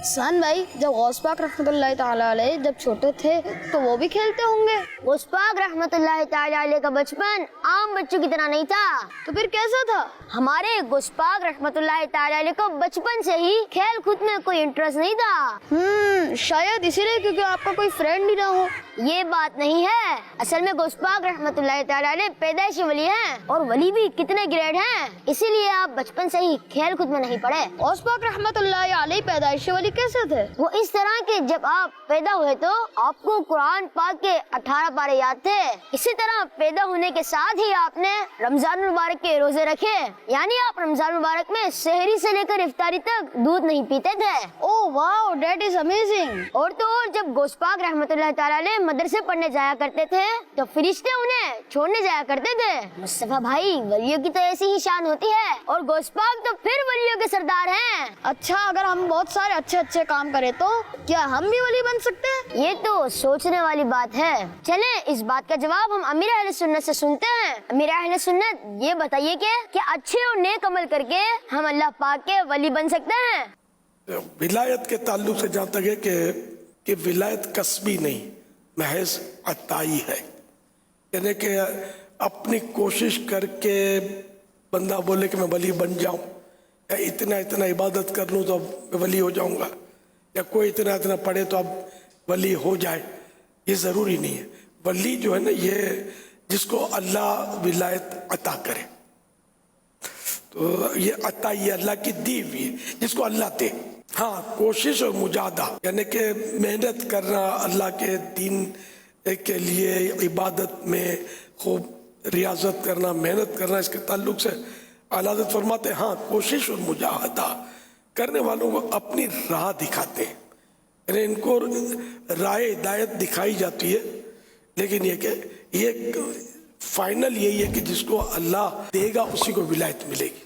सन भाई, जब गौस पाक रहमतुल्लाहि ताला अलैह जब छोटे थे तो वो भी खेलते होंगे। गौस पाक रहमतुल्लाहि ताला अलैह का बचपन आम बच्चों की तरह नहीं था। तो फिर कैसा था? हमारे गौस पाक रहमतुल्लाहि ताला अलैह को बचपन से ही खेल कूद में कोई इंटरेस्ट नहीं था। शायद इसीलिए क्योंकि आपका कोई फ्रेंड ही ना हो। ये बात नहीं है, असल में गौस पाक रहमतुल्लाहि ताला अलैह पैदाइशी वली हैं, और वली भी कितने ग्रेड हैं, इसीलिए आप बचपन से ही खेल कूद में नहीं पड़े। गौस पाक रहमतुल्लाहि अलैह पैदाइशी वली कैसे थे? वो इस तरह के, जब आप पैदा हुए तो आपको कुरान पाक के 18 पारे याद थे। इसी तरह पैदा होने के साथ ही आपने रमजान मुबारक के रोजे रखे, यानी आप रमजान मुबारक में सहरी से लेकर इफ्तारी तक दूध नहीं पीते थे। Oh wow, that is amazing. और तो और जब गौस पाक रहमतुल्लाहि ताला अलैह मदरसे पढ़ने जाया करते थे तो फरिश्ते उन्हें छोड़ने जाया करते थे। मुस्तफा भाई, वलियों की तो ऐसी ही शान होती है, और गौस पाक तो फिर वलियों के सरदार हैं। अच्छा, अगर हम बहुत सारे अच्छे अच्छे काम करें तो क्या हम भी वली बन सकते हैं? ये तो सोचने वाली बात है। चलें इस बात का जवाब हम अमीर अहले सुन्नत से सुनते हैं। अमीर अहले सुन्नत, ये बताइए कि क्या अच्छे और नेक अमल करके हम अल्लाह पाक के वली बन सकते हैं? विलायत के ताल्लुक से जहाँ तक है कि विलायत कस्बी नहीं, महज अताई है। यानी कि अपनी कोशिश करके बंदा बोले कि मैं वली बन जाऊं, या इतना इतना इबादत कर लूं तो अब वली हो जाऊंगा, या कोई इतना इतना पढ़े तो अब वली हो जाए, ये ज़रूरी नहीं है। वली जो है ना, ये जिसको अल्लाह विलायत अता करे, तो ये अता ये अल्लाह की दी हुई है, जिसको अल्लाह दे। हाँ, कोशिश और मुजाहदा यानी कि मेहनत करना अल्लाह के दीन के लिए, इबादत में खूब रियाजत करना, मेहनत करना, इसके ताल्लुक से आला हज़रत फरमाते हैं, हाँ, कोशिश और मुजाहदा करने वालों को अपनी राह दिखाते हैं, यानी इनको राह हिदायत दिखाई जाती है। लेकिन ये कि ये फाइनल यही है कि जिसको अल्लाह देगा उसी को विलायत मिलेगी।